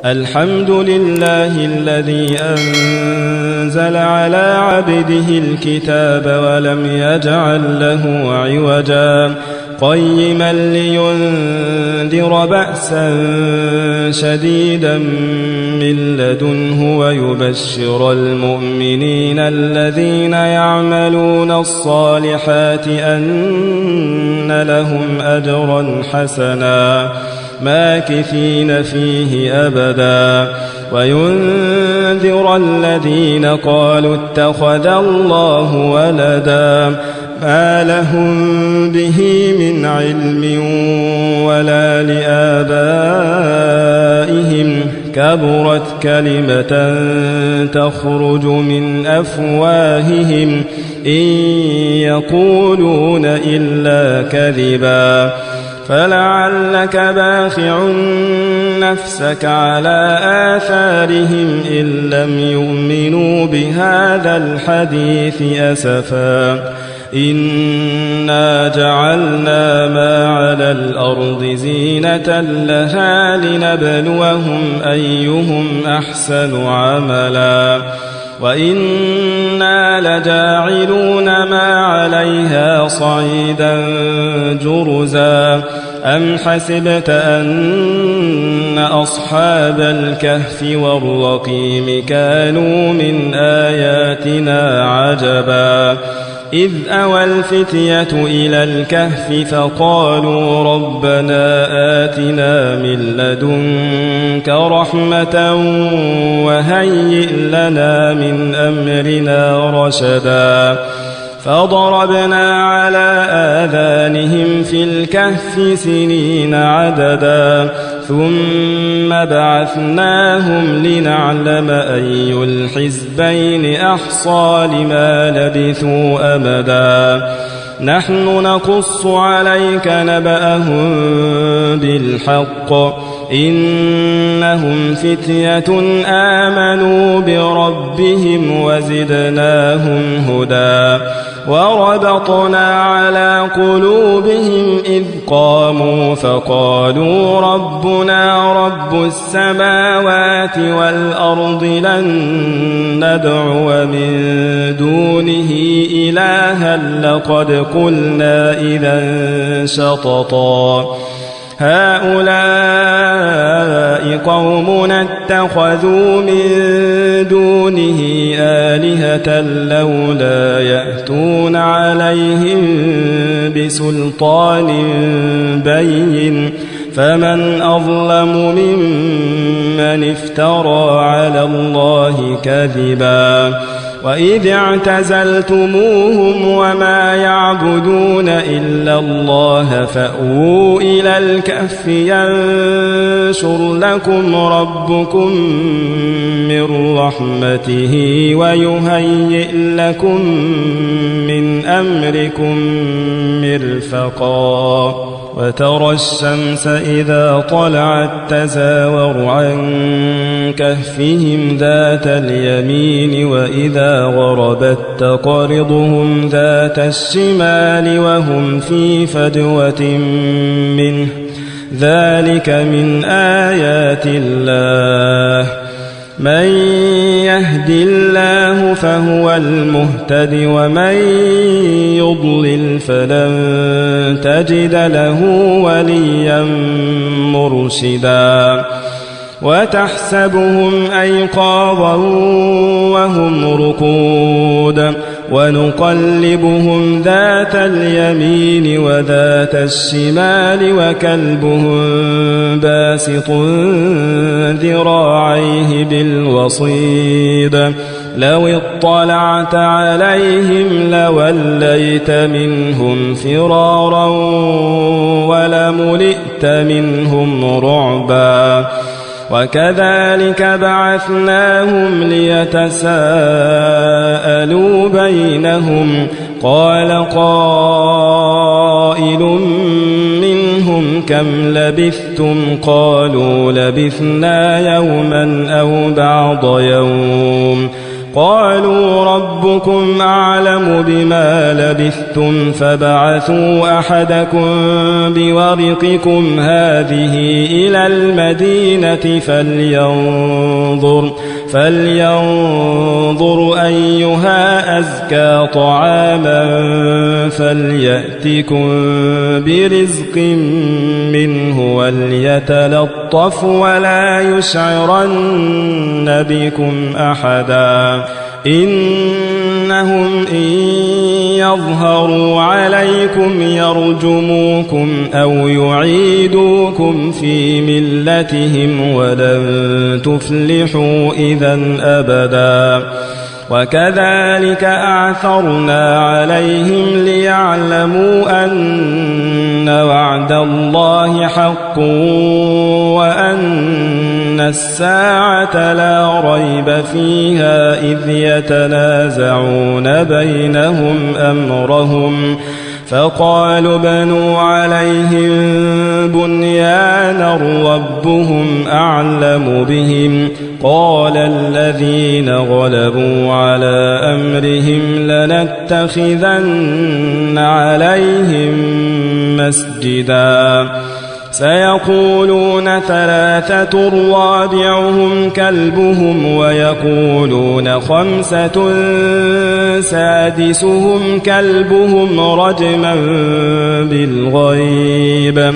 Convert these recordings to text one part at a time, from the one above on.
الحمد لله الذي أنزل على عبده الكتاب ولم يجعل له عوجا قيما لينذر بأسا شديدا من لدنه ويبشر المؤمنين الذين يعملون الصالحات أن لهم أجرا حسنا ماكثين فيه أبدا وينذر الذين قالوا اتخذ الله ولدا ما لهم به من علم ولا لآبائهم كبرت كلمة تخرج من أفواههم إن يقولون إلا كذبا فلعلك باخع نفسك على آثارهم إن لم يؤمنوا بهذا الحديث أسفا إنا جعلنا ما على الأرض زينة لها لنبلوهم أيهم أحسن عملا وإنا لجاعلون ما عليها صعيدا جرزا أم حسبت أن أصحاب الكهف والرقيم كانوا من آياتنا عجبا إذ أوى الفتية إلى الكهف فقالوا ربنا آتنا من لدنك رحمة وهيئ لنا من أمرنا رشدا فضربنا على آذانهم في الكهف سنين عددا ثم بعثناهم لنعلم أي الحزبين أحصى لما لبثوا أمدا نحن نقص عليك نبأهم بالحق إنهم فتية آمنوا بربهم وزدناهم هدى وربطنا على قلوبهم إذ قاموا فقالوا ربنا رب السماوات والأرض لن ندعو من دونه إلها لقد قلنا إذا شططا هؤلاء قومنا اتخذوا من دونه آلهة لولا يأتون عليهم بسلطان بين فمن أظلم ممن افترى على الله كذبا وإذ اعتزلتموهم وما يعبدون إلا الله فأووا إلى الكهف ينشر لكم ربكم من رحمته ويهيئ لكم من أمركم مرفقا وترى الشمس إذا طلعت تزاور عن كهفهم ذات اليمين وإذا غربت تقرضهم ذات الشمال وهم في فجوة منه ذلك من آيات الله من يهد الله فهو المهتد ومن يضلل فلن تجد له وليا مرشدا وتحسبهم أيقاظا وهم رقود ونقلبهم ذات اليمين وذات الشمال وكلبهم باسط ذراعيه بالوصيد لو اطلعت عليهم لوليت منهم فرارا ولملئت منهم رعبا وكذلك بعثناهم ليتساءلوا بينهم قال قائل منهم كم لبثتم قالوا لبثنا يوما أو بعض يوم قالوا ربكم أعلم بما لبثتم فابعثوا أحدكم بورقكم هذه إلى المدينة فلينظر أيها أزكى طعاما فليأتكم برزق منه وليتلطف ولا يشعرن بكم أحدا إنهم إن يظهروا عليكم يرجموكم أو يعيدوكم في ملتهم ولن تفلحوا إذن أبدا وكذلك أعثرنا عليهم ليعلموا أن وعد الله حق وأن الساعة لا ريب فيها إذ يتنازعون بينهم أمرهم فقالوا بنوا عليهم بنيانا ربهم أعلم بهم قال الذين غلبوا على أمرهم لنتخذن عليهم مسجدا سيقولون ثلاثة رابعهم كلبهم ويقولون خمسة سادسهم كلبهم رجما بالغيب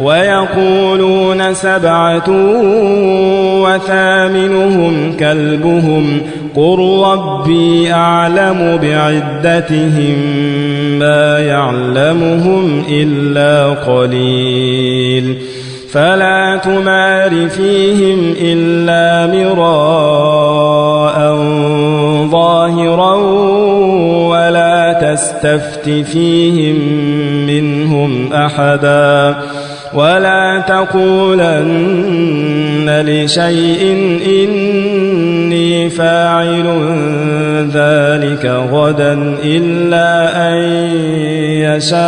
ويقولون سبعة وثامنهم كلبهم قل ربي أعلم بعدتهم ما يعلمهم إلا قليل فلا تمار فيهم إلا مراء ظاهرا ولا تستفت فيهم منهم أحدا ولا تقولن لشيء إني فاعل ذلك غدا إلا أن يشاء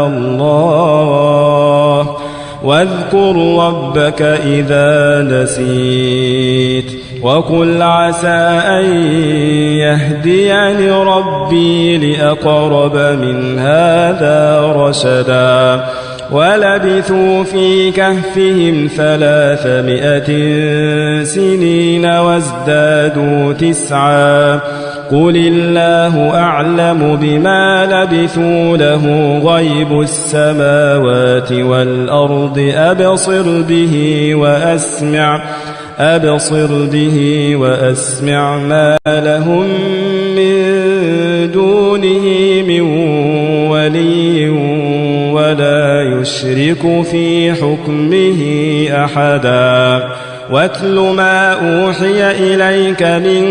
الله واذكر ربك إذا نسيت وقل عسى أن يهديني ربي لأقرب من هذا رشدا ولبثوا في كهفهم 300 سنين وازدادوا 9 قل الله أعلم بما لبثوا له غيب السماوات والأرض أبصر به وأسمع ما لهم من دونه من ولي ولا يشرك في حكمه أحدا واتل ما أوحي إليك من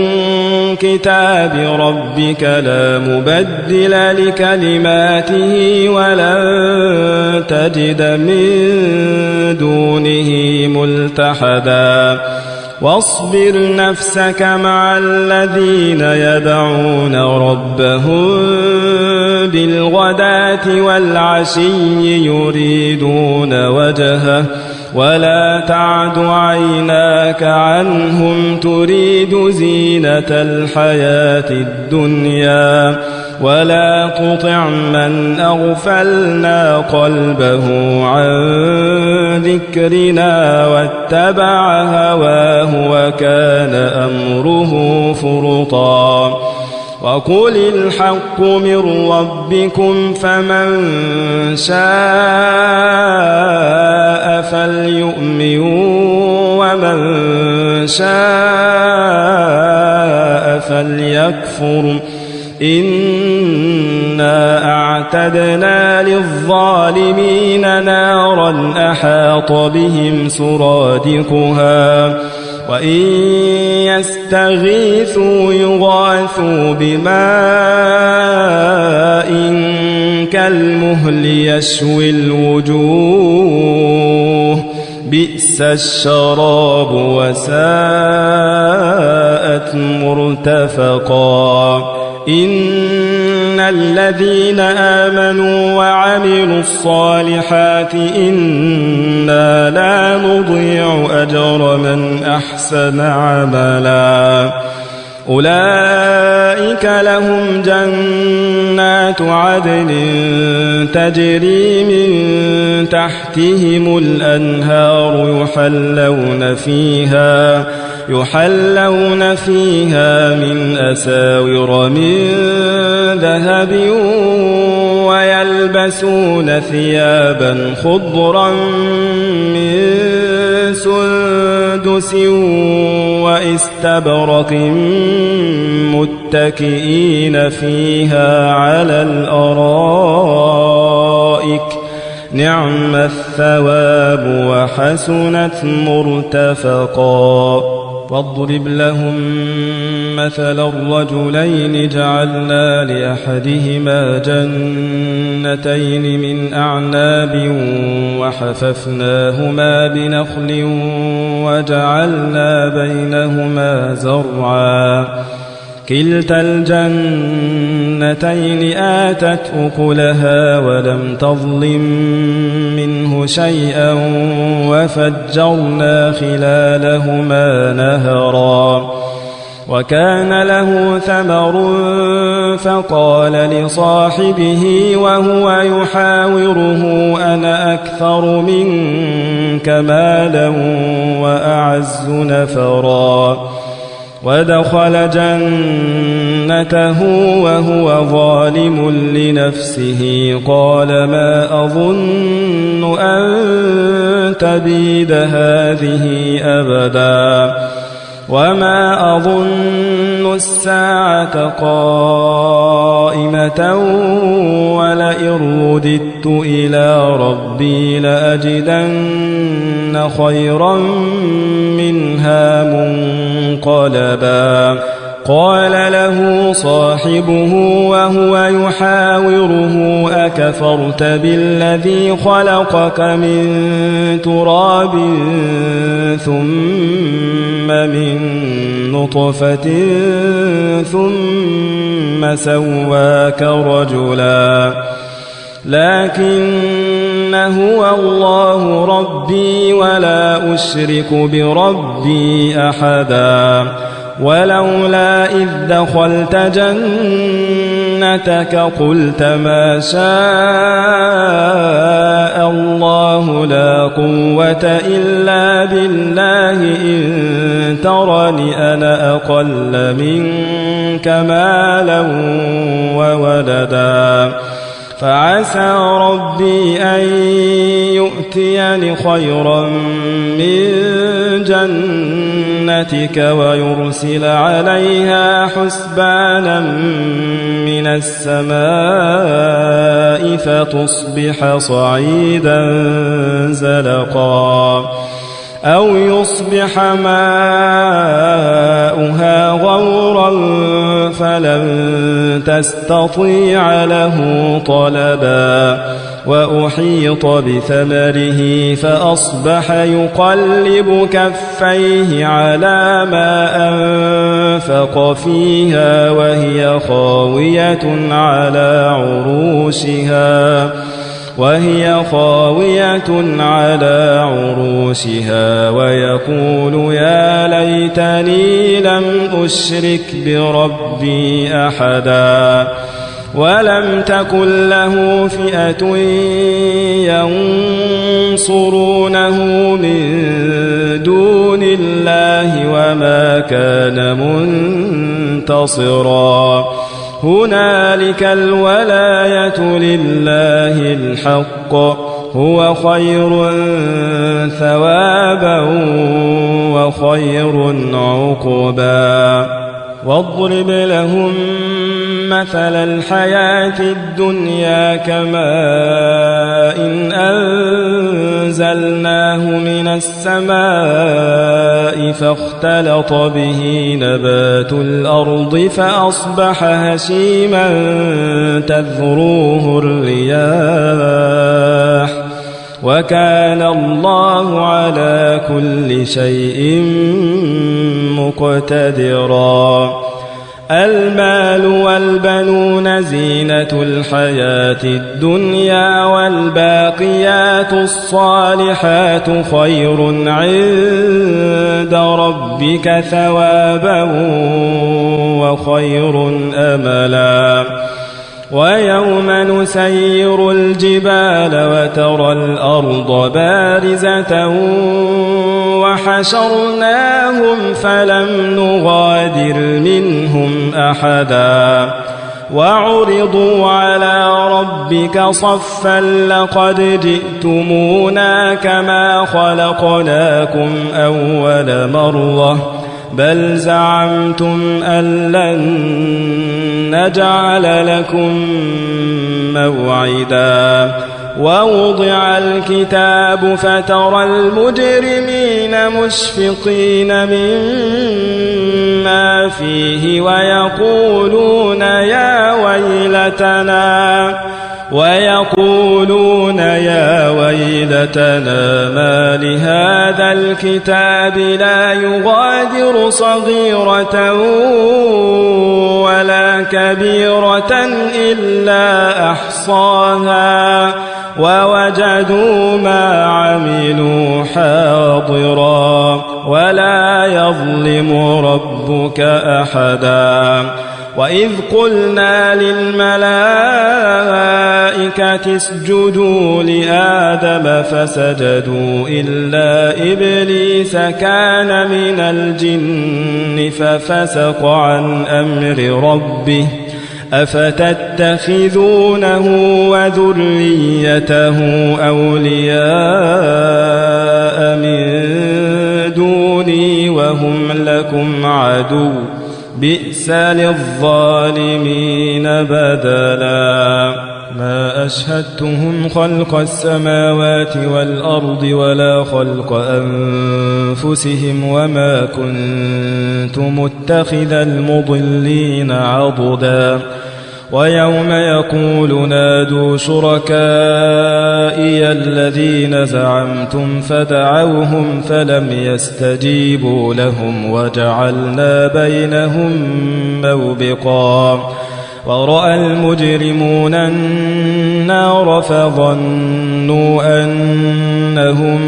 كتاب ربك لا مبدل لكلماته ولن تجد من دونه ملتحدا واصبر نفسك مع الذين يدعون ربهم بالغداة والعشي يريدون وجهه ولا تعد عيناك عنهم تريد زينة الحياة الدنيا ولا تطع من أغفلنا قلبه عن ذكرنا واتبع هواه وكان أمره فرطا وقل الحق من ربكم فمن شاء فليؤمن ومن شاء فليكفر إنا أعتدنا للظالمين نارا أحاط بهم سرادقها وإن يستغيثوا يغاثوا بماء كالمهل يشوي الوجوه بئس الشراب وساءت مرتفقا إن الذين آمنوا وعملوا الصالحات إنا لا نضيع أجر من أحسن عملا أولئك لهم جنات عدن تجري من تحتهم الأنهار يحلون فيها من أساور من ذهب ويلبسون ثيابا خضرا من سندس واستبرق متكئين فيها على الأرائك نعم الثواب وحسنت مرتفقا واضرب لهم مثل الرجلين جعلنا لأحدهما جنتين من أعناب وحففناهما بنخل وجعلنا بينهما زرعا كلتا الجنتين آتت أكلها ولم تظلم منه شيئا وفجرنا خلالهما نهرا وكان له ثمر فقال لصاحبه وهو يحاوره أنا أكثر منك مالا وأعز نفرا ودخل جنته وهو ظالم لنفسه قال ما أظن أن تبيد هذه أبدا وما أظن الساعة قائمة ولئن رددت إلى ربي لأجدن خيرا منها منقلبا قال له صاحبه وهو يحاوره أكفرت بالذي خلقك من تراب ثم من نطفة ثم سواك رجلا لكن هو الله ربي ولا أشرك بربي أحدا ولولا إذ دخلت جنتك قلت ما شاء الله لا قوة إلا بالله إن ترني أنا أقل منك مالا وولدا فعسى ربي أن يؤتيني خيرا من جنتك ويرسل عليها حسبانا من السماء فتصبح صعيدا زلقا أو يصبح ماؤها غورا فلن تستطيع له طلبا وأحيط بثمره فأصبح يقلب كفيه على ما أنفق فيها وهي خاوية على عروشها ويقول يا ليتني لم أشرك بربي أحدا ولم تكن له فئة ينصرونه من دون الله وما كان منتصرا هنالك الولاية لله الحق هو خير ثوابا وخير عقبا واضرب لهم مثل الحياة الدنيا كماء إن أنزلناه من السماء فاختلط به نبات الأرض فأصبح هشيما تذروه الرياح وكان الله على كل شيء مقتدرا المال والبنون زينة الحياة الدنيا والباقيات الصالحات خير عند ربك ثوابا وخير أملا ويوم نسير الجبال وترى الأرض بارزة وحشرناهم فلم نغادر منهم أحدا وعرضوا على ربك صفا لقد جئتمونا كما خلقناكم أول مرة بل زعمتم أن لن نجعل لكم موعدا ووضع الكتاب فترى المجرمين مشفقين مما فيه ويقولون يا ويلتنا ما لهذا الكتاب لا يغادر صغيرة ولا كبيرة إلا أحصاها ووجدوا ما عملوا حاضرا ولا يظلم ربك أحدا وإذ قلنا للملائكة اسجدوا لآدم فسجدوا إلا إبليس كان من الجن ففسق عن أمر ربه أفتتخذونه وذريته أولياء من دوني وهم لكم عدو بئس للظالمين بدلا ما أشهدتهم خلق السماوات والأرض ولا خلق أنفسهم وما كنت متخذ المضلين عضدا ويوم يقول نادوا شركائي الذين زعمتم فدعوهم فلم يستجيبوا لهم وجعلنا بينهم موبقا ورأى المجرمون النار فظنوا أنهم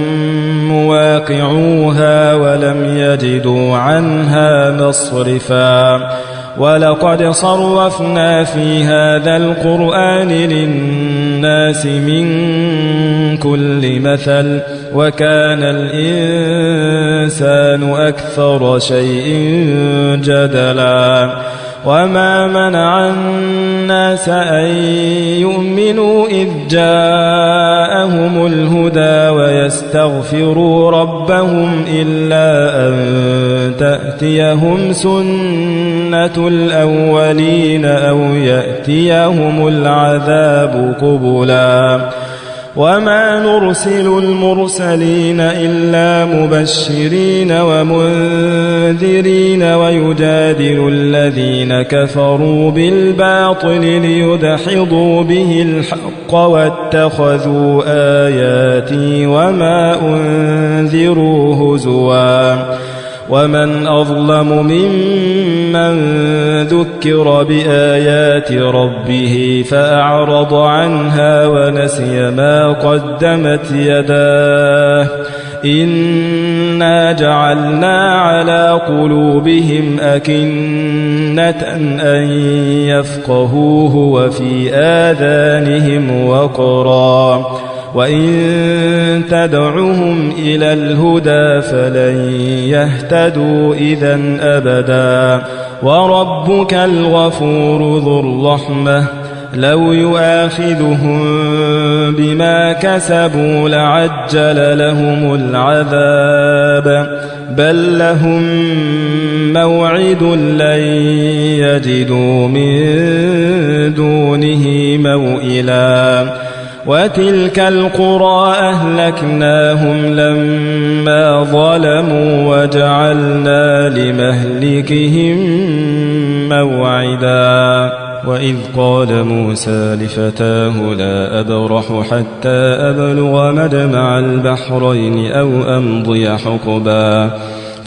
مواقعوها ولم يجدوا عنها مصرفا ولقد صرفنا في هذا القرآن للناس من كل مثل وكان الإنسان أكثر شيء جدلا وما منع الناس أن يؤمنوا إذ جاءهم الهدى ويستغفروا ربهم إلا أن تأتيهم سنة الأولين أو يأتيهم العذاب قبلا وما نرسل المرسلين إلا مبشرين ومنذرين ويجادل الذين كفروا بالباطل ليدحضوا به الحق واتخذوا آياتي وما أنذروا هزوا ومن أظلم ممن ذكر بآيات ربه فأعرض عنها ونسي ما قدمت يداه إنا جعلنا على قلوبهم أكنة أن يفقهوه وفي آذانهم وقرا وإن تدعهم إلى الهدى فلن يهتدوا إذن أبدا وربك الغفور ذو الرحمة لو يؤاخذهم بما كسبوا لعجل لهم العذاب بل لهم موعد لن يجدوا من دونه موئلا وتلك القرى أهلكناهم لما ظلموا وجعلنا لمهلكهم موعدا وإذ قال موسى لفتاه لا أبرح حتى أبلغ مجمع البحرين أو أمضي حقبا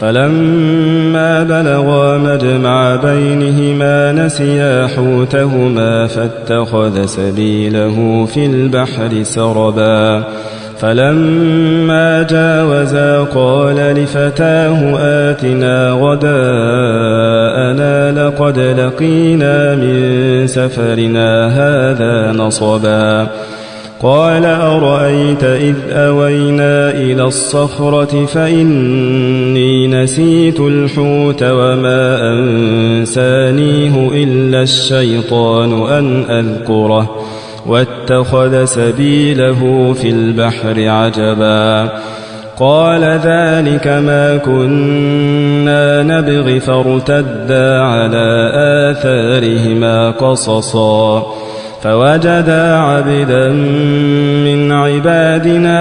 فلما بلغا مجمع بينهما نسيا حوتهما فاتخذ سبيله في البحر سربا فلما جاوزا قال لفتاه آتنا غداءنا لقد لقينا من سفرنا هذا نصبا قال أرأيت إذ أوينا إلى الصخرة فإني نسيت الحوت وما أنسانيه إلا الشيطان أن أذكره واتخذ سبيله في البحر عجبا قال ذلك ما كنا نبغي فارتدا على آثارهما قصصا فوجدا عبدا من عبادنا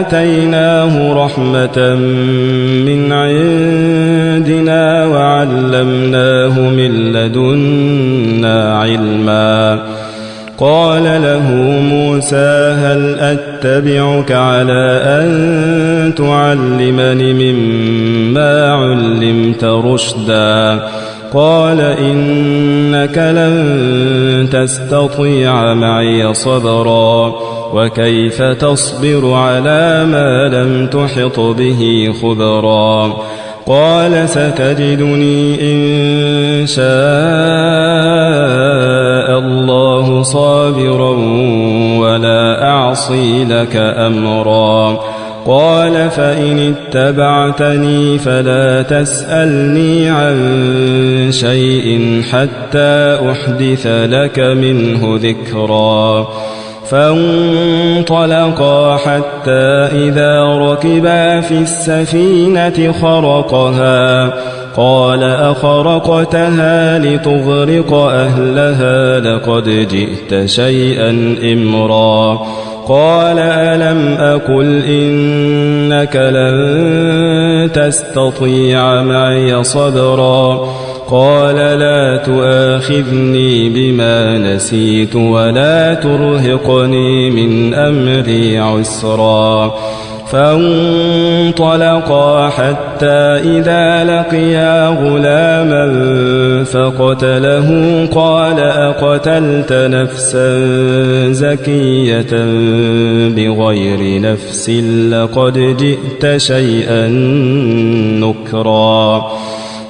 آتيناه رحمة من عندنا وعلمناه من لدنا علما قال له موسى هل أتبعك على أن تعلمني مما علمت رشدا قال إنك لن تستطيع معي صبرا وكيف تصبر على ما لم تحط به خبرا قال ستجدني إن شاء الله صابرا ولا أعصي لك أمرا قال فإن اتبعتني فلا تسألني عن شيء حتى أحدث لك منه ذكرا فانطلقا حتى إذا ركبا في السفينة خرقها قال أخرقتها لتغرق أهلها لقد جئت شيئا إمرا قال ألم أقل إنك لن تستطيع معي صبرا قال لا تؤاخذني بما نسيت ولا ترهقني من أمري عسرا فانطلقا حتى إذا لقيا غلاما فقتله قال أقتلت نفسا زكية بغير نفس لقد جئت شيئا نكرا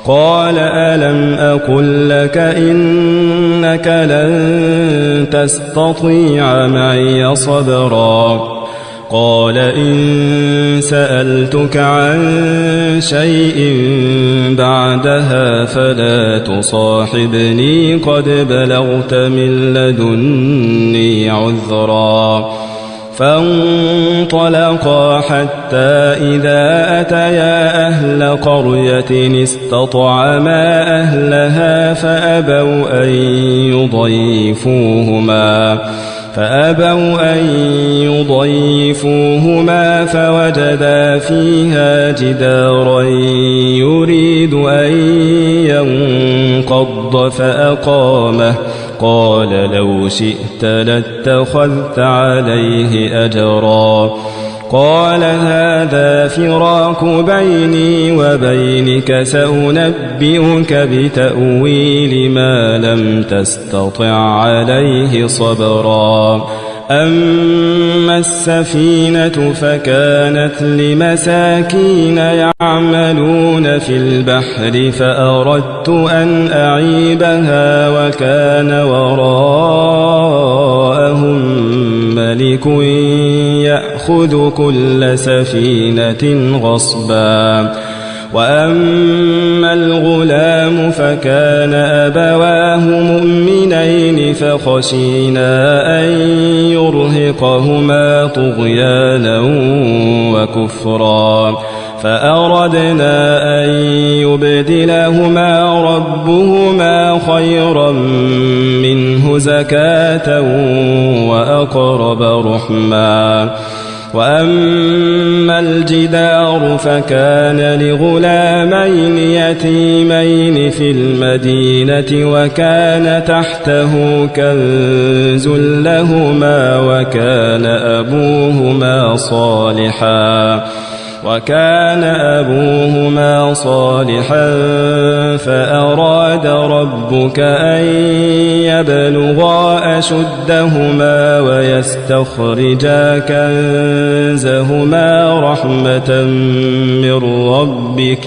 قال ألم أقل لك إنك لن تستطيع معي صبرا قال إن سألتك عن شيء بعدها فلا تصاحبني قد بلغت من لدني عذرا فانطلقا حتى إذا أتيا أهل قرية استطعما أهلها فأبوا أن يضيفوهما فوجدا فيها جدارا يريد أن ينقض فأقامه قال لو شئت لاتخذت عليه أجرا قال هذا فراق بيني وبينك سأنبئك بتأويل ما لم تستطع عليه صبرا أما السفينة فكانت لمساكين يعملون في البحر فأردت أن أعيبها وكان وراءهم ملك يأخذ كل سفينة غصبا وأما الغلام فكان أبواه مؤمنين فخشينا أن يرهقهما طغيانا وكفرا فأردنا أن يبدلهما ربهما خيرا منه زكاة وأقرب رحما وأما الجدار فكان لغلامين يتيمين في المدينة وكان تحته كنز لهما وكان أبوهما صالحا وكان أبوهما صالحا فأراد ربك أن يبلغا أشدهما ويستخرجا كنزهما رحمة من ربك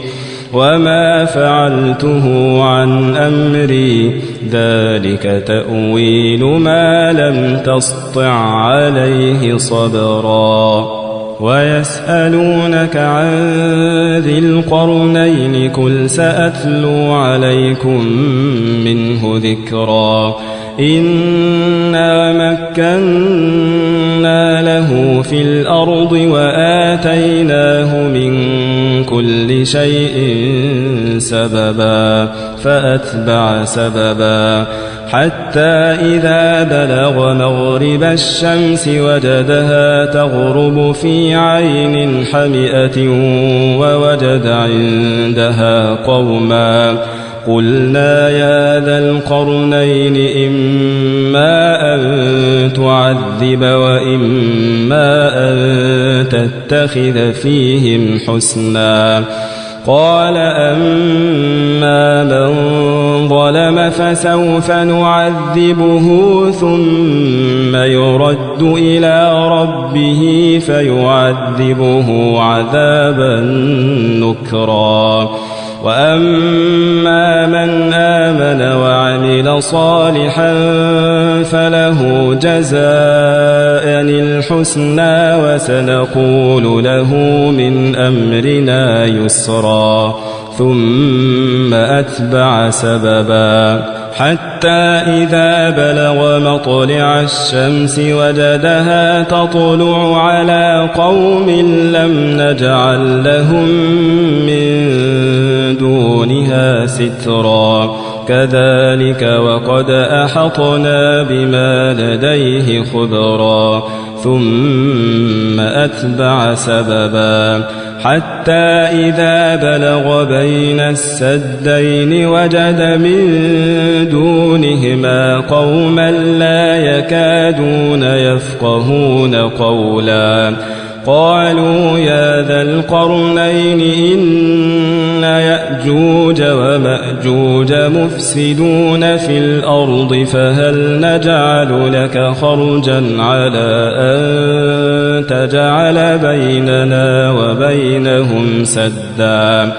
وما فعلته عن أمري ذلك تأويل ما لم تسطع عليه صبرا ويسألونك عن ذي القرنين قل سأتلو عليكم منه ذكرا إنا مكنا له في الأرض وآتيناه من كل شيء سببا فأتبع سببا حتى إذا بلغ مغرب الشمس وجدها تغرب في عين حمئة ووجد عندها قوما قلنا يا ذا القرنين إما أن تعذب وإما أن تتخذ فيهم حسنا قال أما من ظلم فسوف نعذبه ثم يرد إلى ربه فيعذبه عذابا نكرا وأما من آمن وعمل صالحا فله جزاء الحسنى وسنقول له من أمرنا يسرا ثم أتبع سببا حتى إذا بلغ مطلع الشمس وجدها تطلع على قوم لم نجعل لهم من دونها سترا كذلك وقد أحطنا بما لديه خبرا ثم أتبع سببا حتى إذا بلغ بين السدين وجد من دونهما قوما لا يكادون يفقهون قولا قالوا يا ذا القرنين إن يأجوج ومأجوج مفسدون في الأرض فهل نجعل لك خرجا على أن تجعل بيننا وبينهم سدا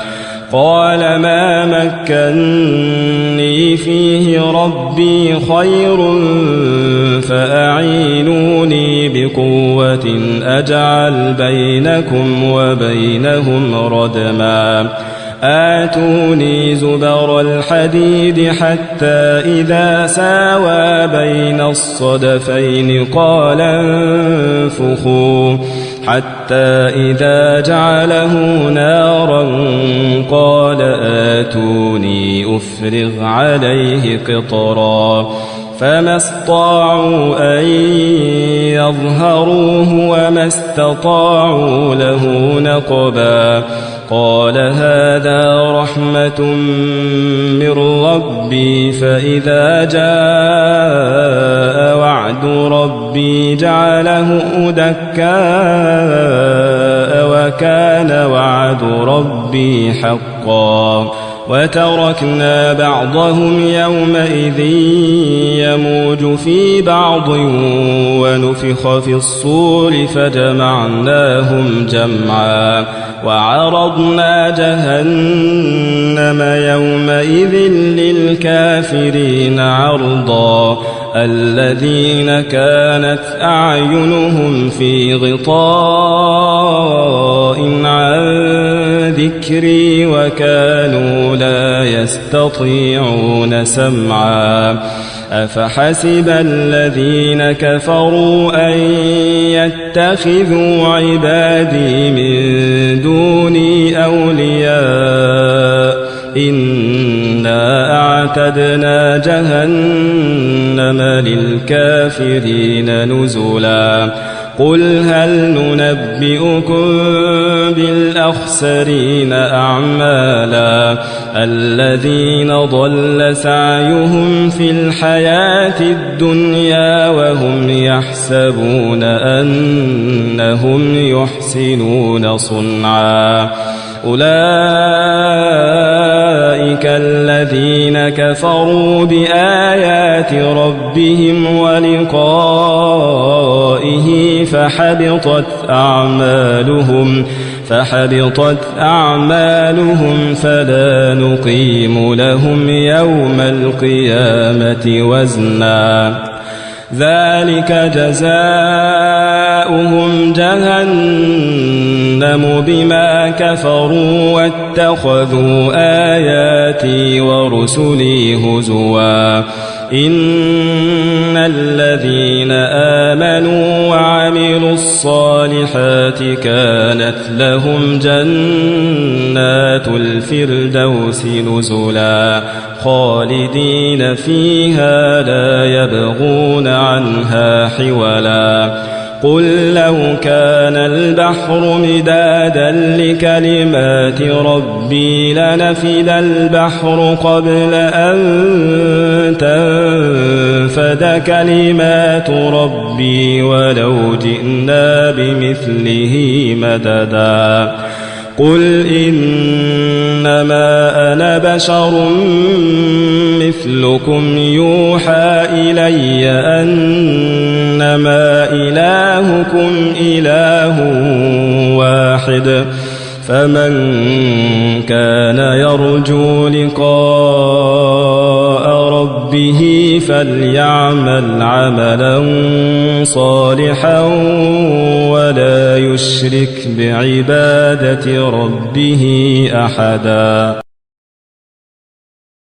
قال ما مكني فيه ربي خير فأعينوني بقوة أجعل بينكم وبينهم ردما آتوني زبر الحديد حتى إذا ساوى بين الصدفين قال انفخوا حتى إذا جعله نارا قال آتوني أفرغ عليه قطرا فما استطاعوا أن يظهروه وما استطاعوا له نقبا قال هذا رحمة من ربي فإذا جاء وعد ربي جعله دكاء وكان وعد ربي حقا وتركنا بعضهم يومئذ يموج في بعض ونفخ في الصور فجمعناهم جمعا وعرضنا جهنم يومئذ للكافرين عرضا الذين كانت أعينهم في غطاء عن ذكري وكانوا لا يستطيعون سمعا أفحسب الذين كفروا أن يتخذوا عبادي من دوني أولياء إنا أعتدنا جهنم للكافرين نزلا قل هل ننبئكم بالأخسرين أعمالا الذين ضل سعيهم في الحياة الدنيا وهم يحسبون أنهم يحسنون صنعا أولئك الذين كفروا بآيات ربهم ولقائه فحبطت أعمالهم فلا نقيم لهم يوم القيامة وزنا ذلك جزاؤهم جهنم بما كفروا واتخذوا آياتي ورسلي هزوا إن الذين آمنوا وعملوا الصالحات كانت لهم جنات الفردوس نزلا خالدين فيها لا يبغون عنها حولا قل لو كان البحر مدادا لكلمات ربي لنفد البحر قبل أن تنفد كلمات ربي ولو جئنا بمثله مددا قل إنما أنا بشر مثلكم يوحى إلي أنما إلهكم إله واحد فمن كان يرجو لقاء ربه فليعمل عملا صالحا ولا يشرك بعبادة ربه أحدا.